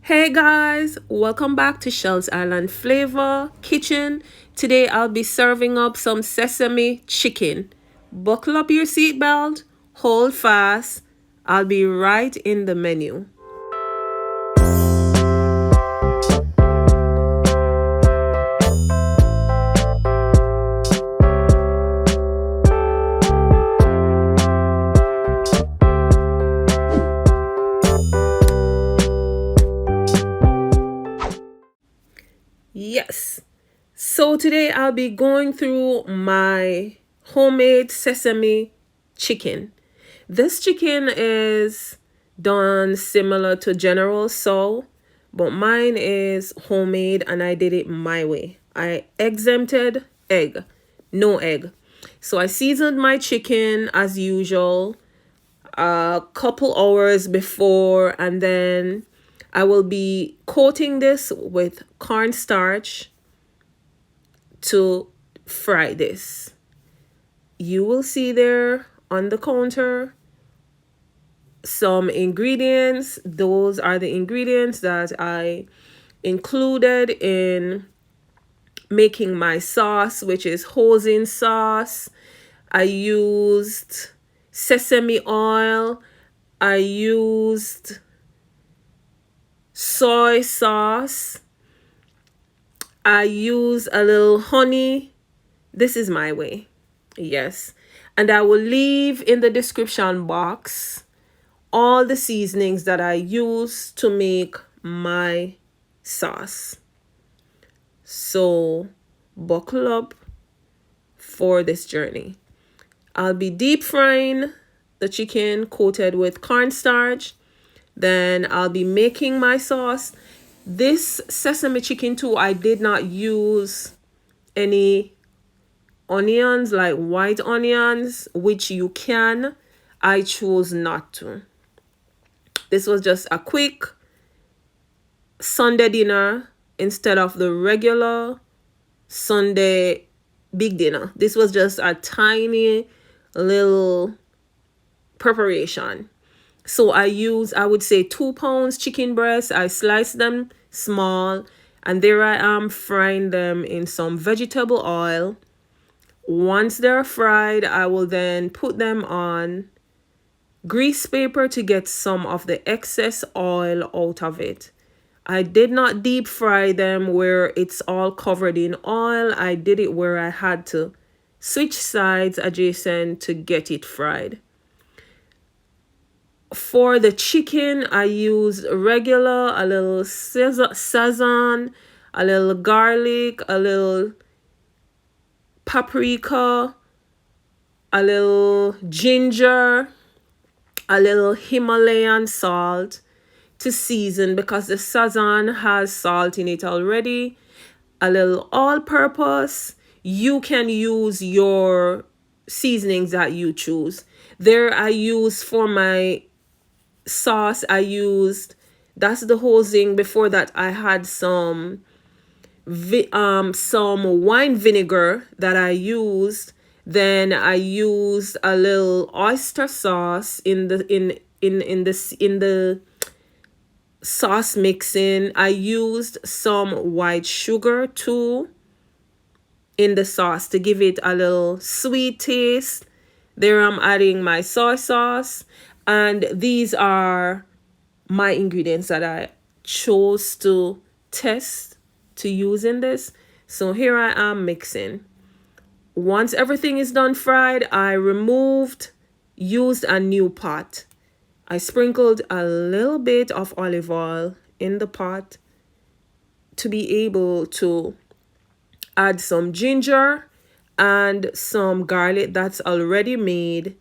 Hey guys, welcome back to Shell's Island Flavor Kitchen. Today I'll be serving up some sesame chicken. Buckle up your seatbelt, hold fast. I'll be right in the menu. Yes. So today I'll be going through my homemade sesame chicken. This chicken is done similar to General Tso, but mine is homemade and I did it my way. I exempted egg, no egg. So I seasoned my chicken as usual a couple hours before, and then I will be coating this with cornstarch to fry this. You will see there on the counter some ingredients. Those are the ingredients that I included in making my sauce, which is Hoisin sauce. I used sesame oil. I used soy sauce. I use a little honey. This is my way. Yes. And I will leave in the description box all the seasonings that I use to make my sauce. So buckle up for this journey. I'll be deep frying the chicken coated with cornstarch. Then I'll be making my sauce. This sesame chicken too, I did not use any onions, like white onions, which you can. I chose not to. This was just a quick Sunday dinner instead of the regular Sunday big dinner. This was just a tiny little preparation. So I would say 2 pounds chicken breast. I sliced them small, and there I am frying them in some vegetable oil. Once they're fried, I will then put them on grease paper to get some of the excess oil out of it. I did not deep fry them where it's all covered in oil. I did it where I had to switch sides adjacent to get it fried. For the chicken, I used regular, a little sazon, a little garlic, a little paprika, a little ginger, a little Himalayan salt to season because the sazon has salt in it already. A little all-purpose. You can use your seasonings that you choose. There I use for my sauce, that's the whole thing. Before that, I had some wine vinegar that I used. Then I used a little oyster sauce in the sauce mixing. I used some white sugar too in the sauce to give it a little sweet taste. There I'm adding my soy sauce, and these are my ingredients that I chose to test to use in this. So here I am mixing. Once everything is done fried, I used a new pot. I sprinkled a little bit of olive oil in the pot to be able to add some ginger and some garlic that's already made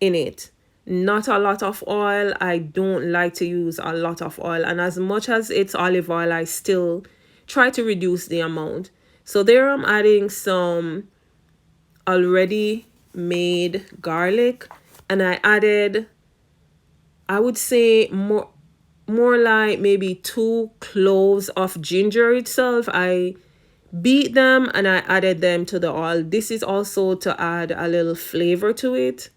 in it. Not a lot of oil. I don't like to use a lot of oil, and as much as it's olive oil, I still try to reduce the amount. So there I'm adding some already made garlic, and I added, I would say more like maybe 2 cloves of ginger itself. I beat them and I added them to the oil. This is also to add a little flavor to it.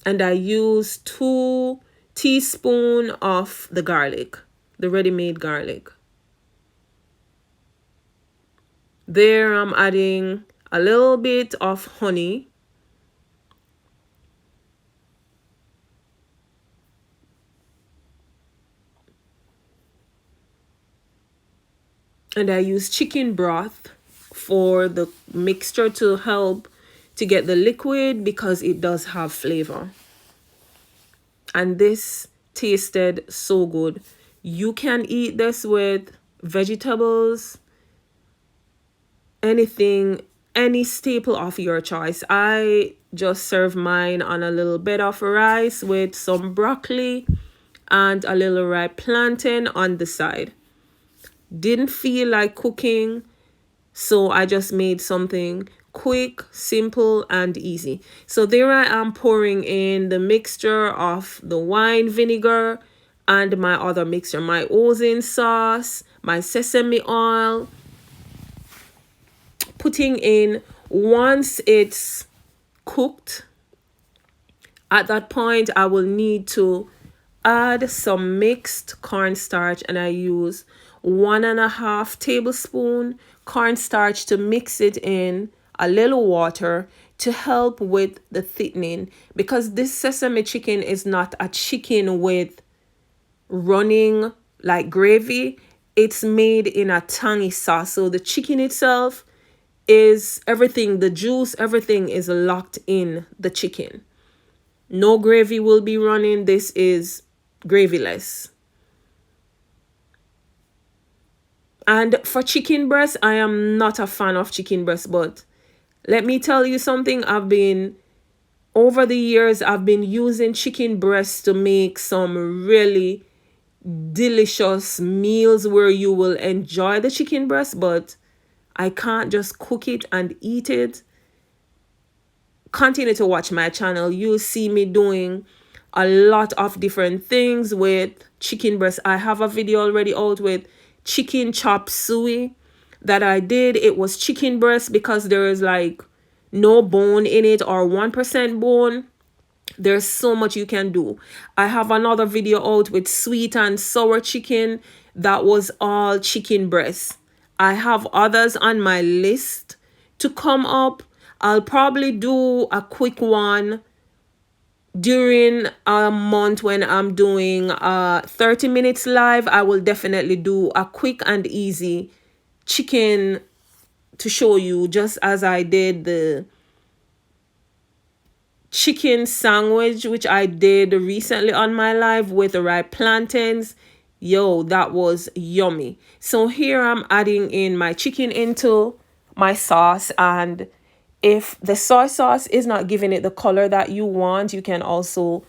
And I used 2 teaspoons of the garlic. the ready-made garlic. There I'm adding a little bit of honey. And I use chicken broth for the mixture to help to get the liquid because it does have flavor. And this tasted so good. You can eat this with vegetables, anything, any staple of your choice. I just serve mine on a little bit of rice with some broccoli and a little ripe plantain on the side. Didn't feel like cooking, so I just made something quick, simple, and easy. So there I am pouring in the mixture of the wine vinegar and my other mixture, my Hoisin sauce, my sesame oil, putting in once it's cooked. At that point, I will need to add some mixed cornstarch, and I use 1.5 tablespoon cornstarch to mix it in a little water to help with the thickening, because this sesame chicken is not a chicken with running like gravy. It's made in a tangy sauce, so the chicken itself is everything, the juice, everything is locked in the chicken. No gravy will be running. This is gravyless. And for chicken breast, I am not a fan of chicken breast, but let me tell you something. Over the years, I've been using chicken breast to make some really delicious meals where you will enjoy the chicken breast, but I can't just cook it and eat it. Continue to watch my channel. You'll see me doing a lot of different things with chicken breast. I have a video already out with chicken chop suey that I did. It was chicken breast because there is like no bone in it or 1% bone. There's so much you can do. I have another video out with sweet and sour chicken that was all chicken breast. I have others on my list to come up. I'll probably do a quick one during a month when I'm doing 30 minutes live. I will definitely do a quick and easy chicken to show you, just as I did the chicken sandwich, which I did recently on my live with the ripe plantains. Yo, that was yummy. So here I'm adding in my chicken into my sauce, and if the soy sauce is not giving it the color that you want, you can also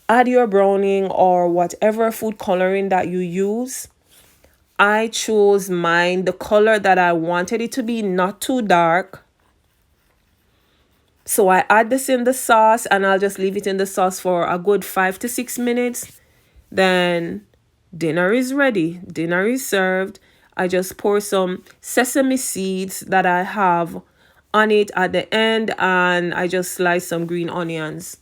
add your browning or whatever food coloring that you use. I chose mine, the color that I wanted it to be, not too dark. So I add this in the sauce and I'll just leave it in the sauce for a good 5 to 6 minutes. Then dinner is ready. Dinner is served. I just pour some sesame seeds that I have on it at the end, and I just slice some green onions.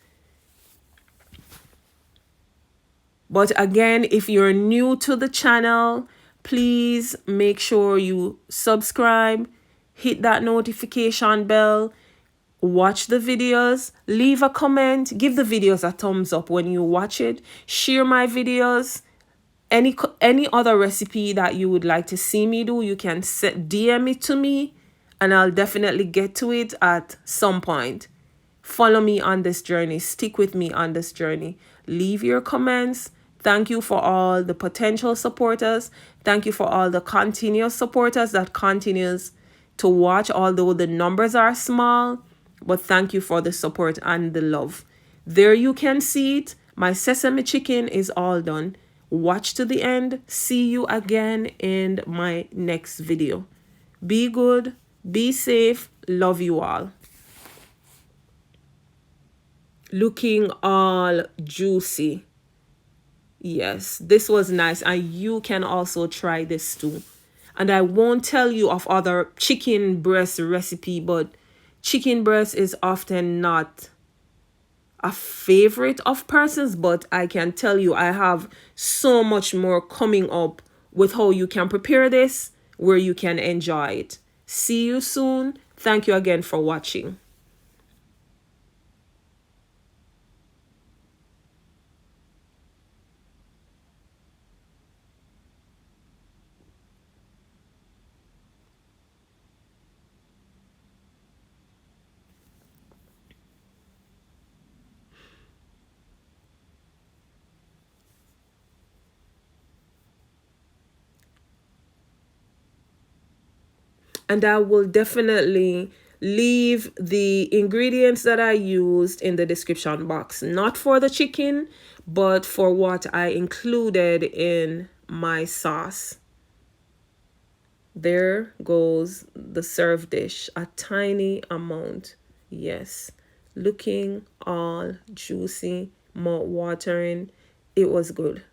But again, if you're new to the channel, please make sure you subscribe, hit that notification bell, watch the videos, leave a comment, give the videos a thumbs up when you watch it, share my videos. Any other recipe that you would like to see me do, you can DM it to me and I'll definitely get to it at some point. Follow me on this journey. Stick with me on this journey. Leave your comments. Thank you for all the potential supporters. Thank you for all the continuous supporters that continues to watch, although the numbers are small. But thank you for the support and the love. There you can see it. My sesame chicken is all done. Watch to the end. See you again in my next video. Be good. Be safe. Love you all. Looking all juicy. Yes, this was nice. And you can also try this too. And I won't tell you of other chicken breast recipe, but chicken breast is often not a favorite of persons, but I can tell you I have so much more coming up with how you can prepare this where you can enjoy it. See you soon. Thank you again for watching. And I will definitely leave the ingredients that I used in the description box, not for the chicken, but for what I included in my sauce. There goes the serve dish, a tiny amount. Yes, looking all juicy, mouth watering. It was good.